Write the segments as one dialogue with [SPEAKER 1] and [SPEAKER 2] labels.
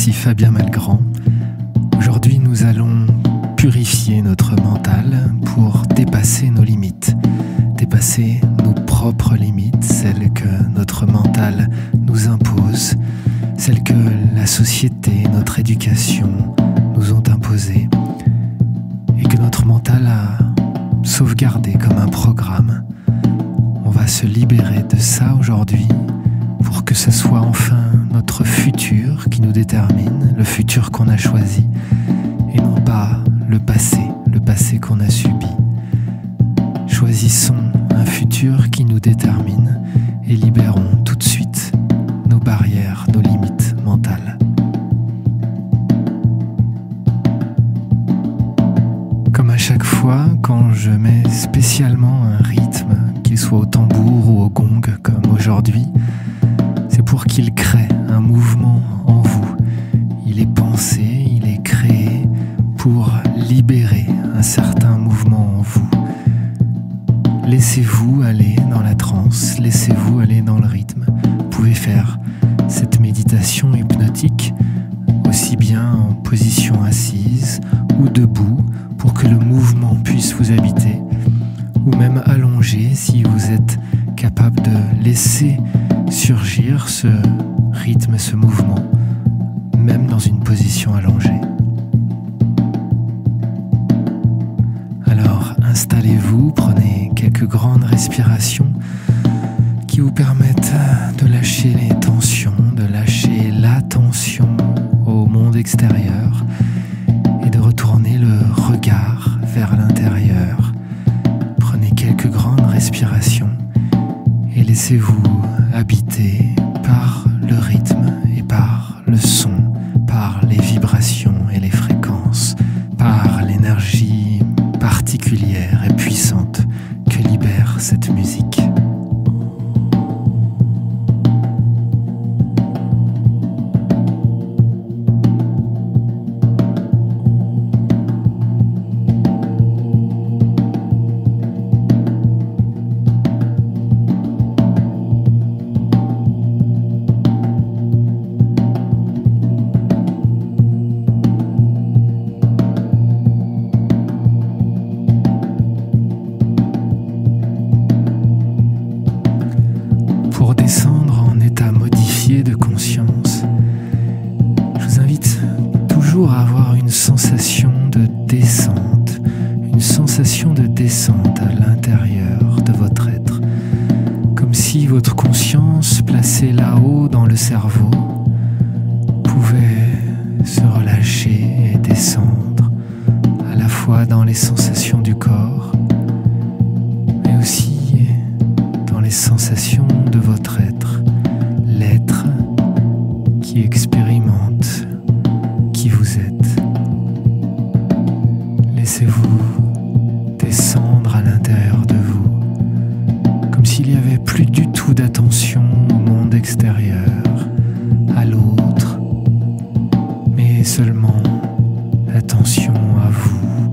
[SPEAKER 1] ici Fabien Malgrand. Aujourd'hui, nous allons purifier notre mental pour dépasser nos limites, dépasser nos propres limites, celles que notre mental nous impose, celles que la société, notre éducation nous ont imposées et que notre mental a sauvegardé comme un programme. On va se libérer de ça aujourd'hui pour que ce soit enfin notre futur qui nous détermine, le futur qu'on a choisi, et non pas le passé qu'on a subi. Choisissons un futur qui nous détermine et libérons tout de suite nos barrières, nos limites mentales. Comme à chaque fois, quand je mets spécialement un rythme, qu'il soit au tambour ou au gong comme aujourd'hui, c'est pour qu'il crée un mouvement en vous. Il est pensé, il est créé pour libérer un certain mouvement en vous. Laissez-vous aller dans la transe, laissez-vous aller dans le rythme. Vous pouvez faire cette méditation hypnotique aussi bien en position assise ou debout pour que le mouvement puisse vous habiter, ou même allongé si vous êtes capable de laisser surgir ce rythme, ce mouvement, même dans une position allongée. Alors installez-vous, prenez quelques grandes respirations qui vous permettent de lâcher les tensions, de lâcher l'attention au monde extérieur et de retourner le regard vers l'intérieur. Prenez quelques grandes respirations et laissez-vous habiter par le rythme et par le son, par les vibrations et les fréquences, par l'énergie particulière et puissante que libère cette musique. Pour descendre en état modifié de conscience, je vous invite toujours à avoir une sensation de descente, à l'intérieur de votre être, comme si votre conscience placée là-haut dans le cerveau pouvait se relâcher et descendre à la fois dans les sensations du corps, mais aussi dans les sensations de votre être, l'être qui expérimente qui vous êtes. Laissez-vous descendre à l'intérieur de vous, comme s'il n'y avait plus du tout d'attention au monde extérieur, à l'autre, mais seulement l'attention à vous,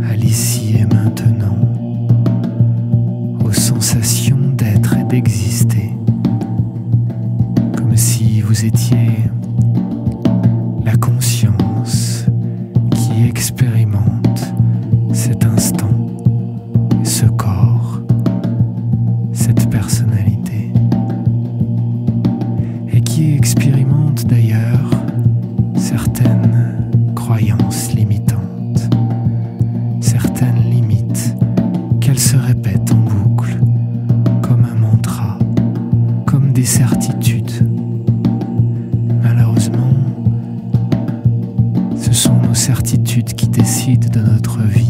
[SPEAKER 1] à l'ici et maintenant, aux sensations d'être et d'exister, comme si vous étiez la conscience qui expérimente cet instant, ce corps, cette personnalité, et qui expérimente d'ailleurs certaines croyances limitantes, certaines limites qu'elle se répète en boucle, comme un mantra, comme des certitudes. Malheureusement, ce sont nos certitudes qui décident de notre vie.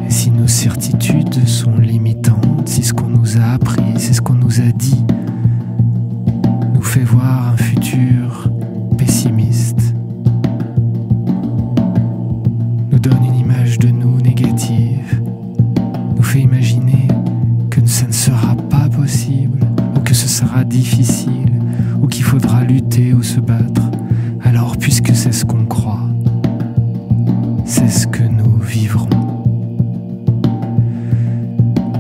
[SPEAKER 1] Et si nos certitudes sont limitantes, si ce qu'on nous a appris, si ce qu'on nous a dit nous fait voir un futur pessimiste, nous donne une image de nous négative, nous fait imaginer que ça ne sera pas possible, ou que ce sera difficile, ou qu'il faudra lutter ou se battre, alors puisque c'est ce qu'on croit, c'est ce que nous vivrons.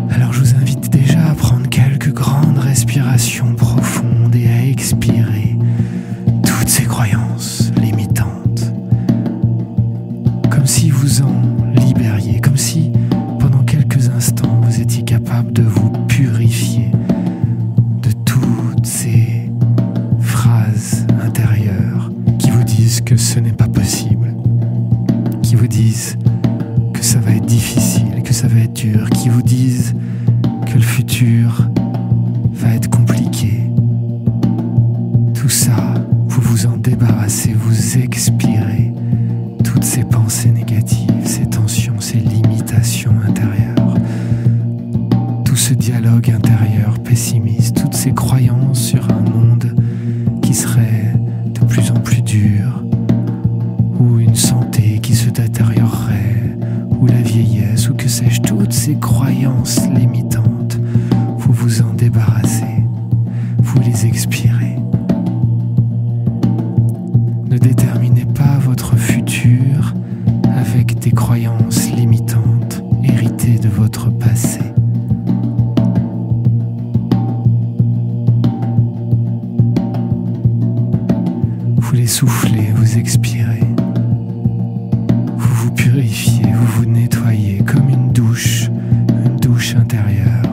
[SPEAKER 1] Alors je vous invite déjà à prendre quelques grandes respirations profondes et à expirer toutes ces croyances capable de vous purifier de toutes ces phrases intérieures qui vous disent que ce n'est pas possible, qui vous disent que ça va être difficile, que ça va être dur, qui vous disent que le futur va être compliqué. Tout ça, vous vous en débarrassez, vous expirez toutes ces pensées négatives, ces tensions, ces limitations intérieures, tout ce dialogue intérieur pessimiste, toutes ces croyances sur un monde qui serait de plus en plus dur, ou une santé qui se détériorerait, ou la vieillesse, ou que sais-je, toutes ces croyances limitantes, vous vous en débarrassez, vous les expirez. Ne déterminez pas votre futur avec des croyances limitantes héritées de votre passé. Vous les soufflez, vous expirez. Vous vous purifiez, vous vous nettoyez comme une douche intérieure.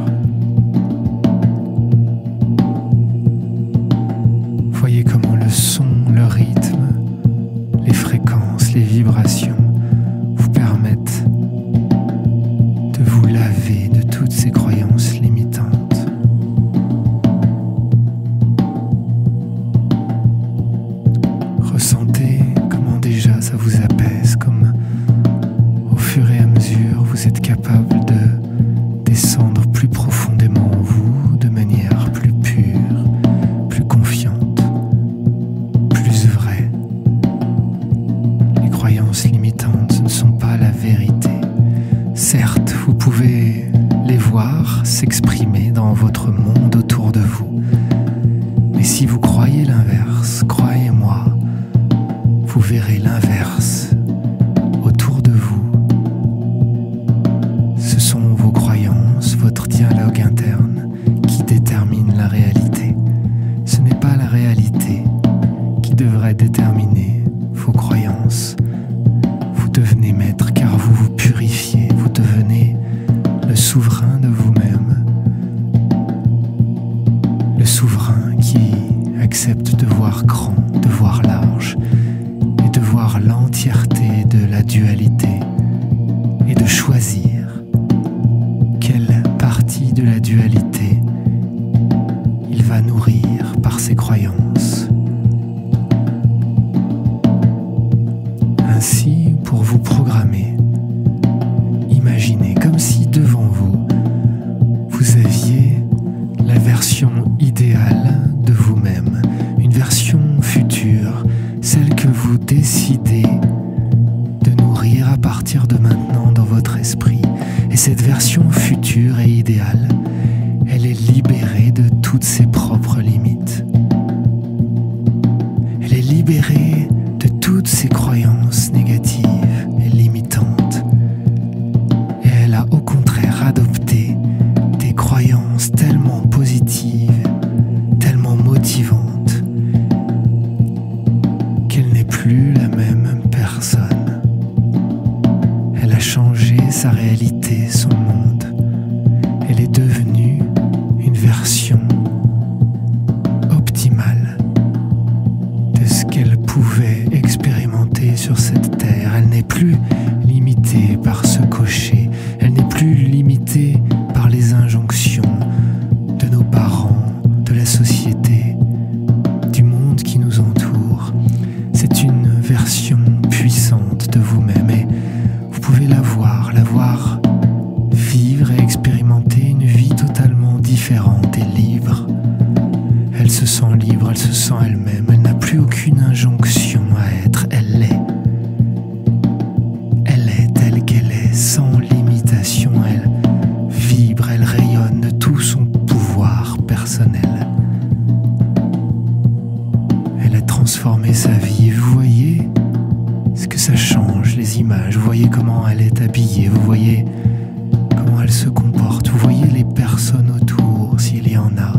[SPEAKER 1] Voyez comment le son, le rythme, les fréquences, les vibrations vous permettent de vous laver de toutes ces croyances limitantes. Ressentez comment déjà ça vous apaise, comme au fur et à mesure vous êtes capable de descendre plus profondément en vous, de manière plus pure, plus confiante, plus vraie. Les croyances limitantes, ce ne sont pas la vérité. Certes, vous pouvez les voir s'exprimer dans votre monde autour de vous. Mais si vous croyez l'inverse, croyez-moi, vous verrez l'inverse autour de vous. Ce sont vos croyances, votre dialogue interne qui détermine la réalité. Ce n'est pas la réalité qui devrait déterminer vos croyances. Vous devenez maître car vous vous purifiez, vous devenez le souverain de vous-même. Le souverain qui accepte de voir grand, de voir large et de voir l'entièreté de la dualité et de choisir quelle partie de la dualité il va nourrir par ses croyances. Ainsi, pour vous programmer, imaginez comme si devant vous, vous aviez la version idéale de vous-même, une version future, celle que vous décidez de nourrir à partir de maintenant dans votre esprit. Et cette version future et idéale, elle est libérée de toutes ses propres limites. Elle est libérée de toutes ses croyances négatives et limitantes. Et elle a au contraire adopté des croyances tellement positives, tellement motivantes, qu'elle n'est plus la même personne. Elle a changé sa réalité, son monde. Elle est devenue une version optimale de ce qu'elle pouvait expérimenter sur cette terre. Elle n'est plus limitée par ce cocher. Elle n'est plus limitée par les injonctions de nos parents, de la société, du monde qui nous entoure. C'est une version puissante de vous-même et vous pouvez la voir vivre et expérimenter une vie totalement différente et libre. Elle se sent libre, elle se sent elle-même, elle n'a plus aucune injonction à être, elle est. Elle est telle qu'elle est, sans limitation, elle vibre, elle rayonne de tout son pouvoir personnel. Elle a transformé sa vie, vous voyez ce que ça change, les images, vous voyez comment elle est habillée, vous voyez comment elle se comporte, vous voyez les personnes autour, s'il y en a.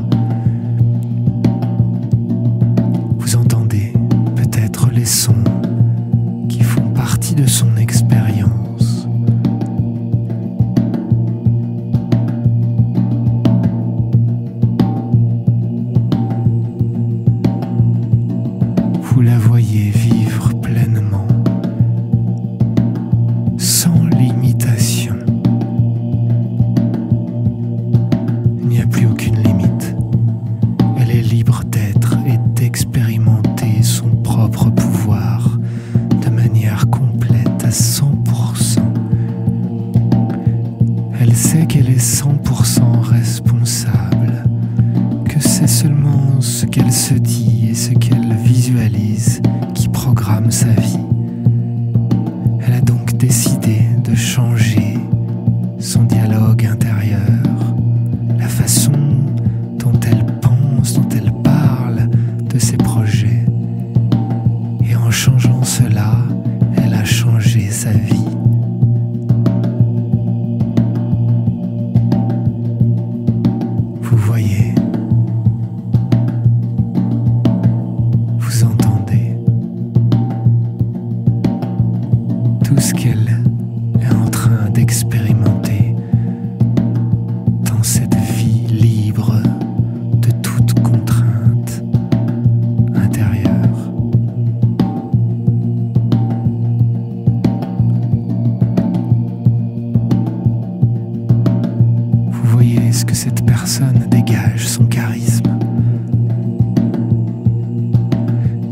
[SPEAKER 1] personne dégage son charisme.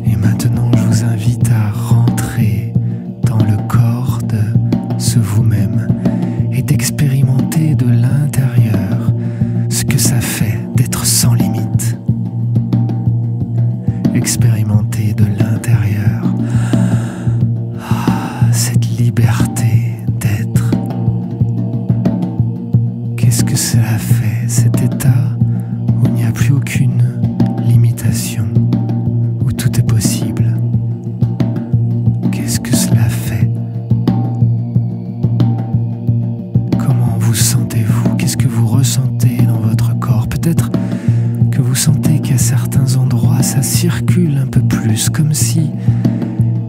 [SPEAKER 1] Et maintenant, je vous invite à rentrer dans le corps de ce vous-même et d'expérimenter de l'intérieur ce que ça fait d'être sans limite. Expérimenter de l'intérieur cette liberté d'être. Qu'est-ce que cela fait, cet état où il n'y a plus aucune limitation, où tout est possible? Qu'est-ce que cela fait? Comment vous sentez-vous? Qu'est-ce que vous ressentez dans votre corps? Peut-être que vous sentez qu'à certains endroits ça circule un peu plus, comme si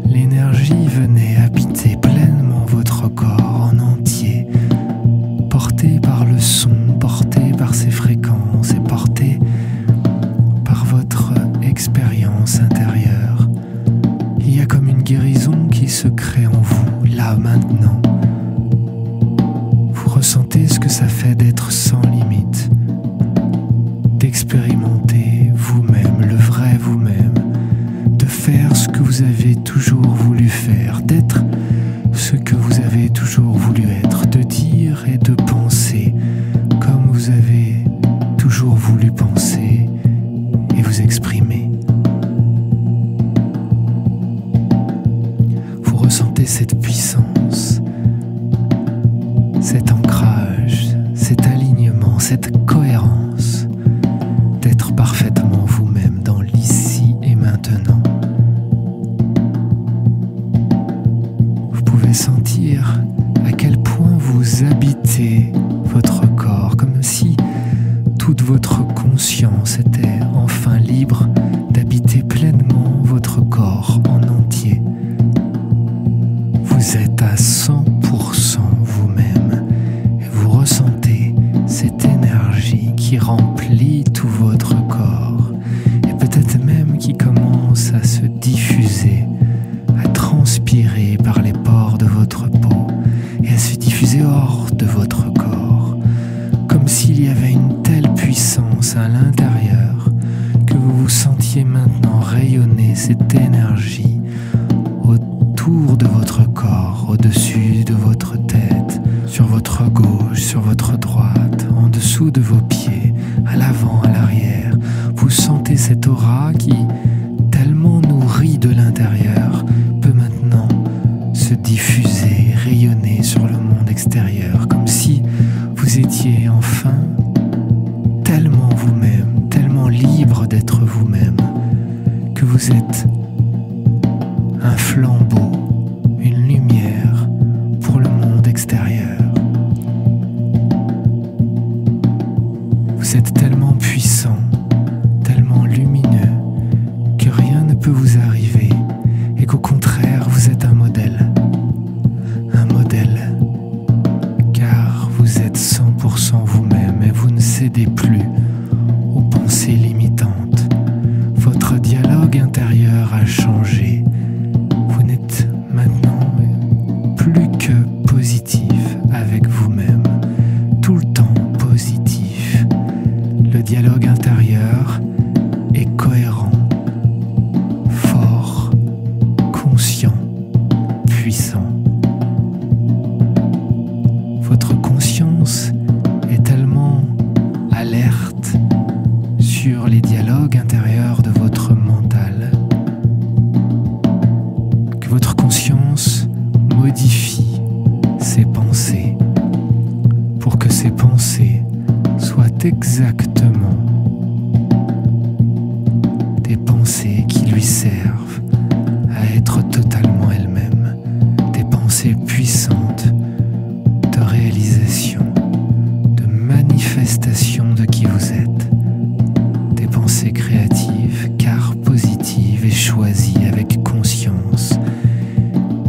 [SPEAKER 1] l'énergie venait habiter pleinement votre corps en entier, porté par le son, porté par ses fréquences et porté par votre expérience intérieure. Il y a comme une guérison qui se crée en vous, là, maintenant. Vous ressentez ce que ça fait d'être sans limite, d'expérimenter vous-même, le vrai vous-même, de faire ce que vous avez toujours voulu faire, d'être ce que vous avez toujours voulu être, de dire et de penser comme vous avez toujours voulu penser et vous exprimer. Vous ressentez cette puissance, cet ancrage, cet alignement, cette cohérence d'être parfaitement vous-même dans l'ici et maintenant. Vous pouvez sentir à quel point vous habitez votre corps, comme si toute votre conscience était enfin libre d'habiter pleinement votre corps en entier. Vous êtes à 100% vous-même et vous ressentez cette énergie qui remplit tout votre corps et peut-être même qui commence à se diffuser, à transpirer par les pores de votre peau et à se diffuser hors de votre corps, comme s'il y avait une telle puissance à l'intérieur que vous vous sentiez maintenant rayonner cette énergie autour de votre corps, au-dessus de votre tête, sur votre gauche, sur votre droite, en dessous de vos pieds, à l'avant, à l'arrière. Vous sentez cette aura qui, tellement nourrie de l'intérieur, peut maintenant se diffuser, rayonner sur le monde extérieur, comme si vous étiez enfin tellement vous-même, tellement libre d'être vous-même, que vous êtes un flambeau, une lumière pour le monde extérieur. Vous êtes tellement puissant, tellement lumineux, que rien ne peut vous arriver et qu'au contraire, vous êtes un modèle. Un modèle, car vous êtes 100% vous-même et vous ne cédez plus aux pensées limitantes. Votre dialogue intérieur a changé. Vous n'êtes maintenant plus que positif avec vous-même, tout le temps positif. Le dialogue intérieur est cohérent, fort, conscient, puissant. Votre conscience est tellement alerte sur les dialogues intérieurs de votre mental que votre conscience modifie ses pensées pour que ces pensées soient exactement des pensées qui lui servent à être totalement elle-même, des pensées puissantes de réalisation, de manifestation de qui vous êtes, des pensées créatives car positives et choisies avec conscience,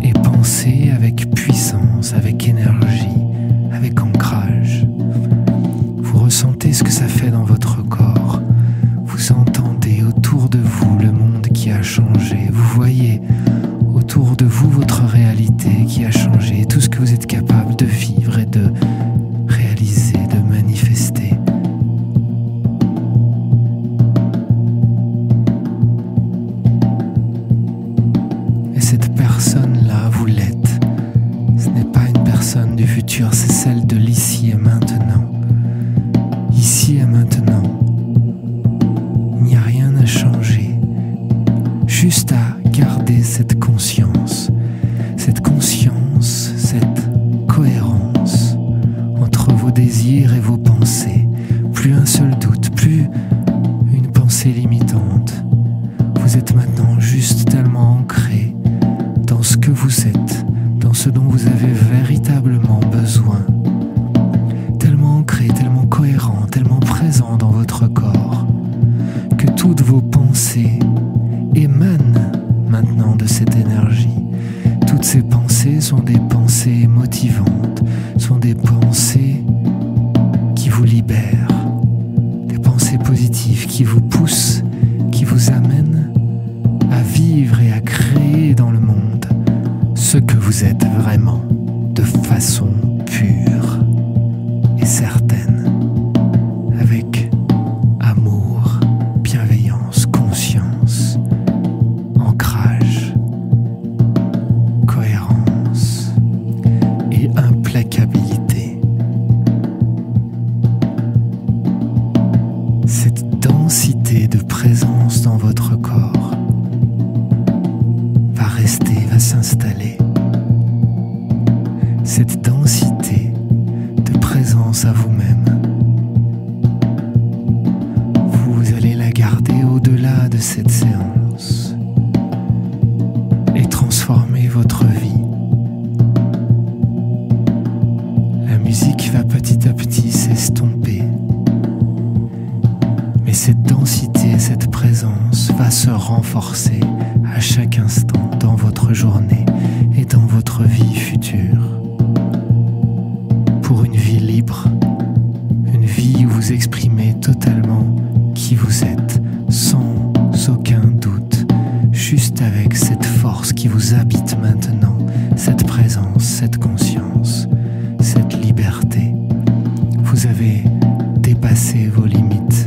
[SPEAKER 1] et pensées avec puissance, avec énergie, avec ancrage. Vous ressentez ce que ça fait dans votre corps. Vous entendez autour de vous le monde qui a changé. Vous voyez autour de vous votre réalité qui a changé. Tout ce que vous êtes capable de vivre et de réaliser, de manifester. plus un seul doute, plus une pensée limitante. Vous êtes maintenant juste tellement ancré dans ce que vous êtes, dans ce dont vous avez véritablement besoin. Tellement ancré, tellement cohérent, tellement présent dans votre corps, que toutes vos pensées émanent maintenant de cette énergie. Toutes ces pensées sont des pensées motivantes, sont des pensées qui vous libèrent, des pensées positives qui vous poussent, qui vous amènent à vivre et à créer dans le monde ce que vous êtes vraiment, de façon pure et certaine, avec amour, bienveillance, conscience, ancrage, cohérence et implacabilité. Cette densité de présence dans votre corps va rester, va s'installer. Cette densité de présence à vous-même, vous allez la garder au-delà de cette séance et transformer votre vie. La musique va petit à petit s'estomper, mais cette densité, cette présence va se renforcer à chaque instant dans votre journée et dans votre vie future. Pour une vie libre, une vie où vous exprimez totalement qui vous êtes, sans aucun doute, juste avec cette force qui vous habite maintenant, cette présence, cette conscience, cette liberté. Vous avez dépassé vos limites.